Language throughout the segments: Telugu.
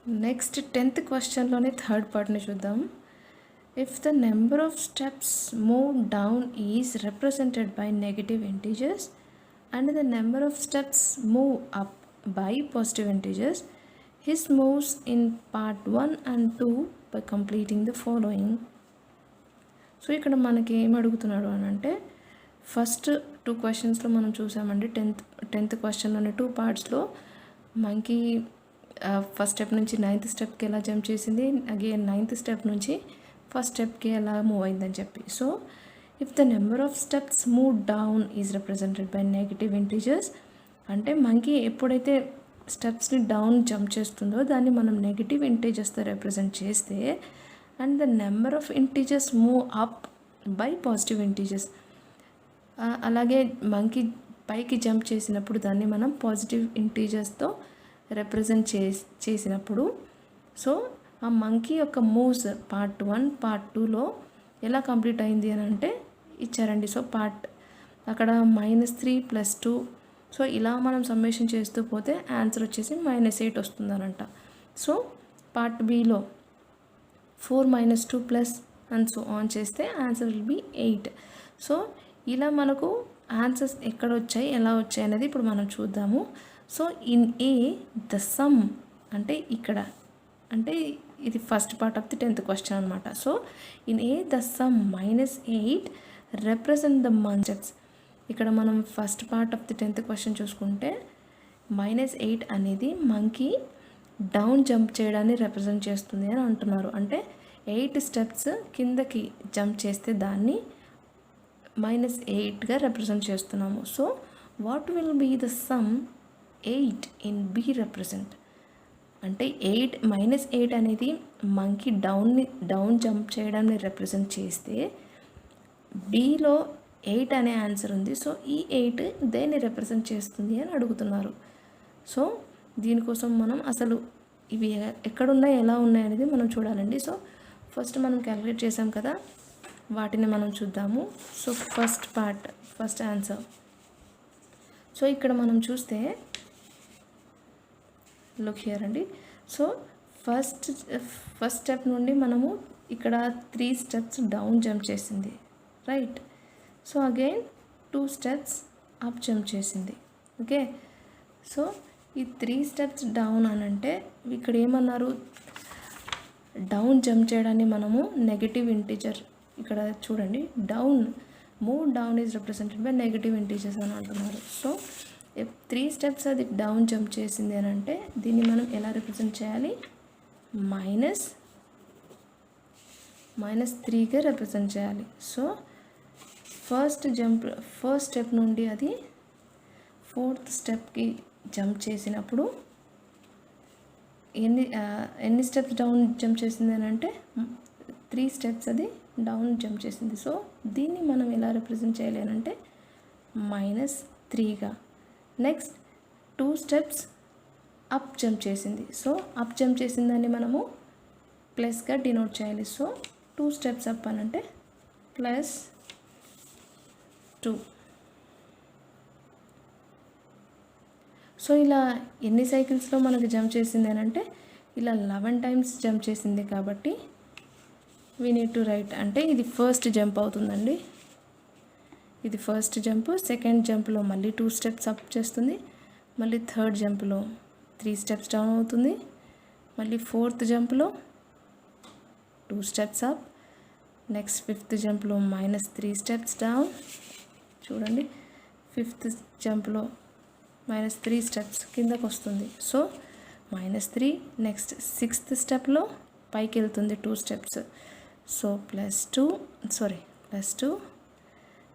నెక్స్ట్ 10th క్వశ్చన్లోనే థర్డ్ పార్ట్ని చూద్దాం. If the number of steps move down is represented by negative integers and the number of steps move up by positive integers, his moves in part 1 and 2 by completing the following. So ఇక్కడ మనకి ఏం అడుగుతున్నాడు అని అంటే, ఫస్ట్ 2 క్వశ్చన్స్లో మనం చూసామండి. టెన్త్ క్వశ్చన్లోని 2 పార్ట్స్లో మనకి ఫస్ట్ స్టెప్ నుంచి 9th స్టెప్కి ఎలా జంప్ చేసింది, అగైన్ 9th స్టెప్ నుంచి ఫస్ట్ స్టెప్కి ఎలా మూవ్ అయిందని చెప్పి. So if the number of steps move down is represented by negative integers అంటే మనకి ఎప్పుడైతే స్టెప్స్ని డౌన్ జంప్ చేస్తుందో దాన్ని మనం నెగటివ్ ఇంటీజర్స్తో రిప్రజెంట్ చేస్తే, and the number of integers move up by positive integers, అలాగే మంకీ పైకి జంప్ చేసినప్పుడు దాన్ని మనం పాజిటివ్ ఇంటీజర్స్తో రిప్రజెంట్ చేసినప్పుడు, సో ఆ మంకీ యొక్క మూవ్స్ పార్ట్ 1 పార్ట్ 2లో ఎలా కంప్లీట్ అయింది అని అంటే ఇచ్చారండి. సో అక్కడ -3 + 2, సో ఇలా మనం సమ్మేషన్ చేస్తూ పోతే ఆన్సర్ వచ్చేసి -8 వస్తుందనంట. So part below 4 - 2 plus and so on చేస్తే ఆన్సర్ విల్ బి 8. సో ఇలా మనకు ఆన్సర్స్ ఎక్కడ వచ్చాయి, ఎలా వచ్చాయి అనేది ఇప్పుడు మనం చూద్దాము. So in a the sum అంటే ఇక్కడ అంటే ఇది first part of the 10th question అనమాట. So in a the sum -8 represent the steps. ఇక్కడ మనం first part of the 10th question చూసుకుంటే -8 అనేది మంకీ డౌన్ జంప్ చేయడాన్ని రిప్రజెంట్ చేస్తుంది అని అంటున్నారు. అంటే 8 స్టెప్స్ కిందకి జంప్ చేస్తే దాన్ని -8గా రిప్రజెంట్ చేస్తున్నాము. So what will be the sum 8 in B represent అంటే -8 అనేది మంకీ డౌన్ జంప్ చేయడాన్ని రిప్రజెంట్ చేస్తే బిలో 8 అనే ఆన్సర్ ఉంది. సో ఈ 8 దేన్ని రిప్రజెంట్ చేస్తుంది అని అడుగుతున్నారు. సో దీనికోసం మనం అసలు ఇవి ఎక్కడున్నాయి, ఎలా ఉన్నాయి అనేది మనం చూడాలండి. సో ఫస్ట్ మనం క్యాలిక్యులేట్ చేసాం కదా, వాటిని మనం చూద్దాము. So first answer. సో ఇక్కడ మనం చూస్తే లుక్ హియర్ అండి. సో ఫస్ట్ స్టెప్ నుండి మనము ఇక్కడ 3 స్టెప్స్ డౌన్ జంప్ చేసింది, right. So again 2 steps up jump చేసింది, ఓకే. సో ఈ 3 స్టెప్స్ డౌన్ అని అంటే ఇక్కడ ఏమన్నారు, డౌన్ జంప్ చేయడాన్ని మనము నెగటివ్ ఇంటీజర్, ఇక్కడ చూడండి move down is represented by negative integers అని అంటున్నారు. సో 3 స్టెప్స్ అది డౌన్ జంప్ చేసింది అని అంటే దీన్ని మనం ఎలా రిప్రజెంట్ చేయాలి, -3గా రిప్రజెంట్ చేయాలి. సో ఫస్ట్ స్టెప్ నుండి అది 4th స్టెప్కి జంప్ చేసినప్పుడు ఎన్ని స్టెప్స్ డౌన్ జంప్ చేసింది అని అంటే 3 స్టెప్స్ అది డౌన్ జంప్ చేసింది. సో దీన్ని మనం ఎలా రిప్రజెంట్ చేయాలి అని అంటే -3గా. నెక్స్ట్ 2 స్టెప్స్ అప్ జంప్ చేసింది. సో అప్ జంప్ చేసిందని మనము ప్లస్గా డినోట్ చేయాలి. సో 2 స్టెప్స్ అప్ అని అంటే +2. సో ఇలా ఎన్ని సైకిల్స్లో మనకు జంప్ చేసింది అని అంటే ఇలా 11 టైమ్స్ జంప్ చేసింది కాబట్టి వీ నీడ్ టు రైట్, అంటే ఇది ఫస్ట్ జంప్ అవుతుందండి. ఇది ఫస్ట్ జంప్. సెకండ్ జంప్లో మళ్ళీ 2 స్టెప్స్ అప్ చేస్తుంది, మళ్ళీ థర్డ్ జంప్లో 3 స్టెప్స్ డౌన్ అవుతుంది, మళ్ళీ 4th జంప్లో 2 steps up, next 5th జంప్లో -3 steps down, చూడండి 5th జంప్లో -3 స్టెప్స్ కిందకు వస్తుంది. సో -3. నెక్స్ట్ 6th స్టెప్లో పైకి వెళ్తుంది 2 స్టెప్స్, సో +2.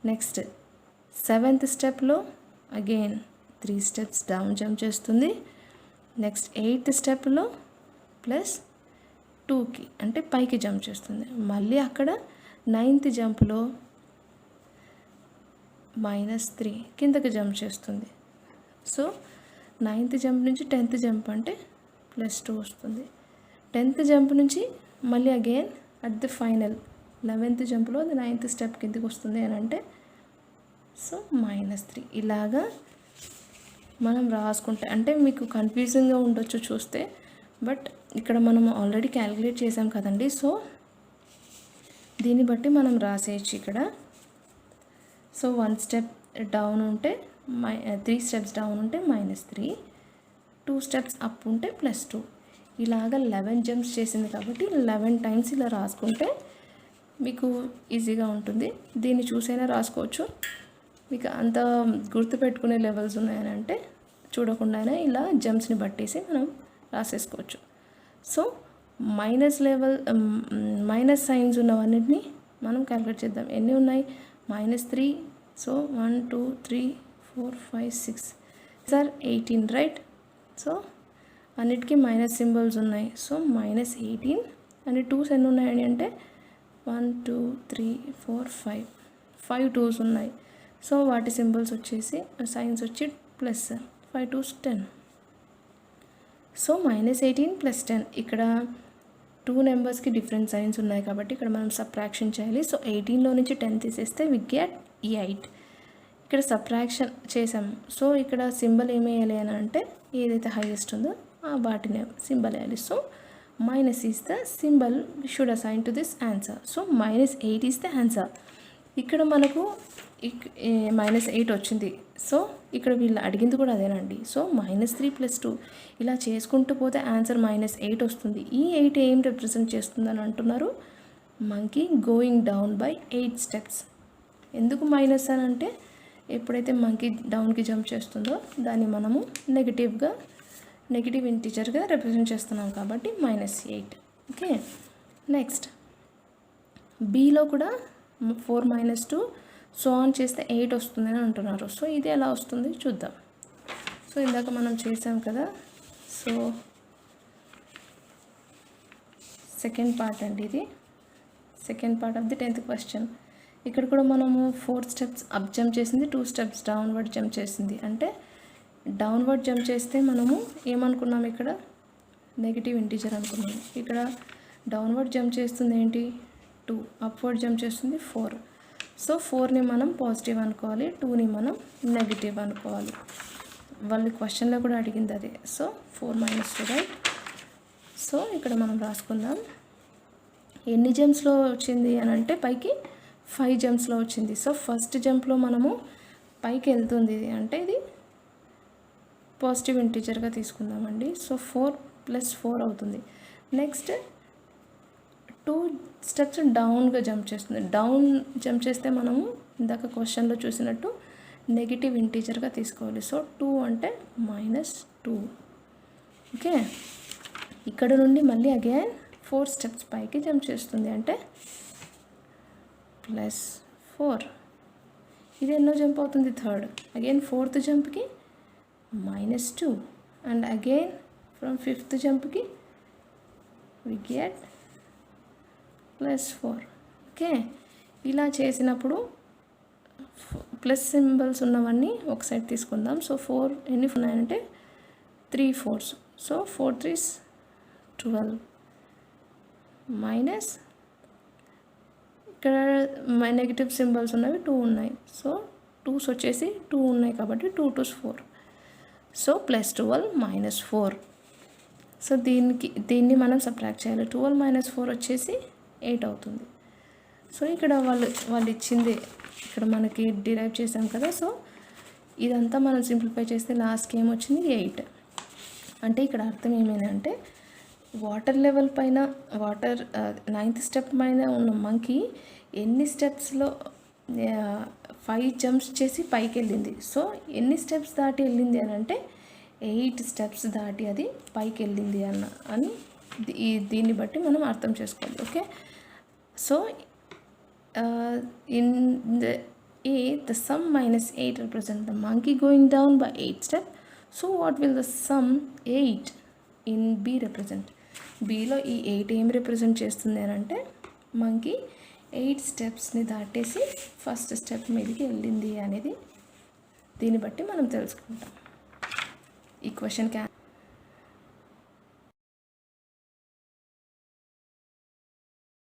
నెక్స్ట్ 7th స్టెప్లో అగైన్ 3 స్టెప్స్ డౌన్ జంప్ చేస్తుంది. నెక్స్ట్ 8th స్టెప్లో +2కి అంటే పైకి జంప్ చేస్తుంది. మళ్ళీ అక్కడ 9th జంప్లో -3 కిందకి జంప్ చేస్తుంది. సో 9th జంప్ నుంచి 10th జంప్ అంటే +2 వస్తుంది. 10th జంప్ నుంచి మళ్ళీ again at the final 11th జంప్లో అది 9th స్టెప్ కిందకి వస్తుంది అని అంటే సో -3. ఇలాగా మనం రాసుకుంటే అంటే మీకు కన్ఫ్యూజింగ్గా ఉండొచ్చు చూస్తే, బట్ ఇక్కడ మనం ఆల్రెడీ క్యాలిక్యులేట్ చేసాం కదండి. సో దీన్ని బట్టి మనం రాసేయచ్చు ఇక్కడ. సో 1 స్టెప్ డౌన్ ఉంటే 3 స్టెప్స్ డౌన్ ఉంటే -3, 2 స్టెప్స్ అప్ ఉంటే +2. ఇలాగ 11 జంప్స్ చేసింది కాబట్టి 11 టైమ్స్ ఇలా రాసుకుంటే మీకు ఈజీగా ఉంటుంది. దీన్ని చూసైనా రాసుకోవచ్చు. మీకు అంత గుర్తుపెట్టుకునే లెవెల్స్ ఉన్నాయని అంటే చూడకుండా ఇలా జంప్స్ని బట్టేసి మనం రాసేసుకోవచ్చు. సో మైనస్ సైన్స్ ఉన్నవన్నిటిని మనం క్యాలిక్యులేట్ చేద్దాం. ఎన్ని ఉన్నాయి? -3. So 1 2 3 4 5 6 sir 18, right? సో అన్నిటికీ మైనస్ సింబల్స్ ఉన్నాయి. సో -18 అండ్ 2s ఎన్ని ఉన్నాయండి అంటే 1 2 3 4 5 2s ఉన్నాయి. సో వాటి సింబల్స్ వచ్చేసి సైన్స్ వచ్చి ప్లస్, 5 2s 10. సో -18 + 10. ఇక్కడ 2 నెంబర్స్కి డిఫరెంట్ సైన్స్ ఉన్నాయి కాబట్టి ఇక్కడ మనం సబ్ట్రాక్షన్ చేయాలి. సో 18లో నుంచి 10 తీసేస్తే వి గెట్ 8. ఇక్కడ సబ్ట్రాక్షన్ చేసాము. సో ఇక్కడ సింబల్ ఏమి వేయాలి అని అంటే ఏదైతే హైయెస్ట్ ఉందో వాటిని సింబల్ వేయాలి. So minus is the symbol we should assign to this answer. So -8 is the answer. ఇక్కడ మనకు -8 వచ్చింది. సో ఇక్కడ వీళ్ళు అడిగింది కూడా అదేనండి. సో -3 + 2 ఇలా చేసుకుంటూ పోతే ఆన్సర్ -8 వస్తుంది. ఈ 8 ఏం రిప్రజెంట్ చేస్తుందని అంటున్నారు? Monkey going down by 8 steps. ఎందుకు మైనస్ అని అంటే ఎప్పుడైతే మంకీ డౌన్కి జంప్ చేస్తుందో దాన్ని మనము నెగిటివ్ ఇంటీజర్గా రిప్రజెంట్ చేస్తున్నాం కాబట్టి -8. ఓకే, నెక్స్ట్ బీలో కూడా 4 - 2 సో ఆన్ చేస్తే 8 వస్తుందని అంటున్నారు. సో ఇది ఎలా వస్తుంది చూద్దాం. సో ఇందాక మనం చేసాం కదా. సో సెకండ్ పార్ట్ అండి ఇది, second part of the 10th question. ఇక్కడ కూడా మనము 4 స్టెప్స్ అప్ జంప్ చేసింది, 2 స్టెప్స్ డౌన్వర్డ్ జంప్ చేసింది. అంటే డౌన్వర్డ్ జంప్ చేస్తే మనము ఏమనుకున్నాం? ఇక్కడ నెగిటివ్ ఇంటీజర్ అనుకున్నాము. ఇక్కడ డౌన్వర్డ్ జంప్ చేస్తుంది ఏంటి? 2. అప్వర్డ్ జంప్ చేస్తుంది 4. సో 4ని మనం పాజిటివ్ అనుకోవాలి, 2ని మనం నెగిటివ్ అనుకోవాలి. వాళ్ళ క్వశ్చన్లో కూడా అడిగింది అదే. So 4 - 2, right? సో ఇక్కడ మనం రాసుకుందాం. ఎన్ని జంప్స్లో వచ్చింది అని అంటే పైకి 5 జంప్స్లో వచ్చింది. సో ఫస్ట్ జంప్లో మనము పైకి వెళ్తుంది అంటే ఇది పాజిటివ్ ఇంటీజర్గా తీసుకుందామండి. సో 4 + 4 అవుతుంది. నెక్స్ట్ 2 స్టెప్స్ డౌన్గా జంప్ చేస్తుంది. డౌన్ జంప్ చేస్తే మనము ఇందాక క్వశ్చన్లో చూసినట్టు నెగిటివ్ ఇంటీజర్గా తీసుకోవాలి. సో 2 అంటే -2. ఓకే, ఇక్కడ నుండి మళ్ళీ అగైన్ 4 స్టెప్స్ పైకి జంప్ చేస్తుంది అంటే +4. ఇది ఎన్నో జంప్ అవుతుంది? థర్డ్. అగైన్ 4th జంప్కి -2 అండ్ అగైన్ ఫ్రమ్ 5th జంప్కి వి గెట్ +4. ఓకే, ఇలా చేసినప్పుడు ప్లస్ సింబల్స్ ఉన్నవన్నీ ఒక సైడ్ తీసుకుందాం. సో 4 ఎన్ని ఉన్నాయంటే 3 4s. సో 4 3s 12 మైనస్ ఇక్కడ నెగిటివ్ సింబల్స్ ఉన్నవి 2 ఉన్నాయి. సో 2s వచ్చేసి 2 ఉన్నాయి కాబట్టి 2 2s 4. సో +12 -4. సో దీన్ని మనం సబ్ట్రాక్ట్ చేయాలి. 12 - 4 వచ్చేసి 8 అవుతుంది. సో ఇక్కడ వాళ్ళు ఇచ్చింది ఇక్కడ మనకి డిరైవ్ చేసాం కదా. సో ఇదంతా మనం సింప్లిఫై చేస్తే లాస్ట్కి ఏమొచ్చింది? 8. అంటే ఇక్కడ అర్థం ఏమైందంటే వాటర్ లెవెల్ పైన 9th స్టెప్ పైన ఉన్న మంకీ ఎన్ని స్టెప్స్లో 5 జంప్స్ చేసి పైకి వెళ్ళింది. సో ఎన్ని స్టెప్స్ దాటి వెళ్ళింది అని అంటే 8 స్టెప్స్ దాటి అది పైకి వెళ్ళింది అని దీన్ని బట్టి మనం అర్థం చేసుకోవాలి. Okay, so in the A the sum -8 represent the monkey going down by 8 steps. So what will the sum 8 in B represent? Bలో ఈ 8 ఏం రిప్రజెంట్ చేస్తుంది అని అంటే మంకీ 8 స్టెప్స్ని దాటేసి ఫస్ట్ స్టెప్ మీదకి వెళ్ళింది అనేది దీన్ని బట్టి మనం తెలుసుకుంటాం. ఈ క్వశ్చన్కి